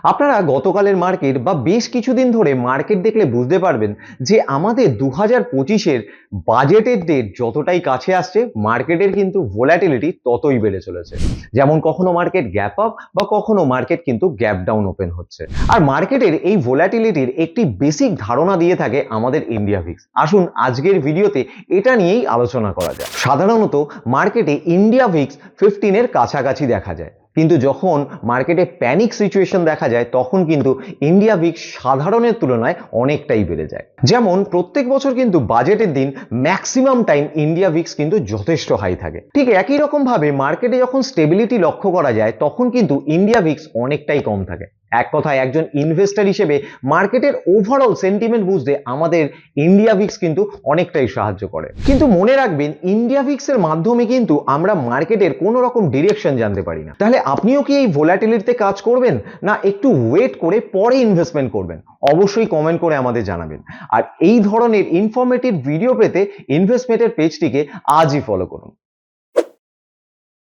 আপনারা গতকালের মার্কেট বা বেশ কিছুদিন ধরে মার্কেট দেখলে বুঝতে পারবেন যে আমাদের 2025-এর বাজেটের ডেট যতটাই কাছে আসছে মার্কেটের কিন্তু ভোলাটিলিটি ততই বেড়ে চলেছে। যেমন কখনো মার্কেট গ্যাপ আপ বা কখনো মার্কেট কিন্তু গ্যাপ ডাউন ওপেন হচ্ছে। আর মার্কেটের এই ভোলাটিলিটির একটি বেসিক ধারণা দিয়ে থাকে আমাদের ইন্ডিয়া ভিক্স। আসুন আজকের ভিডিওতে এটা নিয়েই আলোচনা করা যায়। সাধারণত মার্কেটে ইন্ডিয়া ভিক্স 15-এর কাছাকাছি দেখা যায়, কিন্তু যখন মার্কেটে প্যানিক সিচুয়েশন দেখা যায় তখন কিন্তু ইন্ডিয়া ভিক্স সাধারণের তুলনায় অনেকটাই বেড়ে যায়। যেমন প্রত্যেক বছর কিন্তু বাজেটের দিন ম্যাক্সিমাম টাইম ইন্ডিয়া ভিক্স কিন্তু যথেষ্ট হাই থাকে। ঠিক একই রকম ভাবে মার্কেটে যখন স্টেবিলিটি লক্ষ্য করা যায় তখন কিন্তু ইন্ডিয়া ভিক্স অনেকটাই কম থাকে। এক কথায় একজন ইনভেস্টর হিসেবে মার্কেটের ওভারঅল সেন্টিমেন্ট বুঝতে আমাদের ইন্ডিয়া ভিক্স কিন্তু অনেকটাই সাহায্য করে। কিন্তু মনে রাখবেন, ইন্ডিয়া ভিক্স এর মাধ্যমে কিন্তু আমরা মার্কেটের কোনো রকম ডিরেকশন জানতে পারি না। তাহলে আপনিও কি এই ভোলাটিলিটিতে কাজ করবেন, না একটু ওয়েট করে পরে ইনভেস্টমেন্ট করবেন? অবশ্যই কমেন্ট করে আমাদের জানাবেন। আর এই ধরনের ইনফরমেটিভ ভিডিও পেতে ইনভেস্টমেন্টের পেজটিকে আজই ফলো করুন।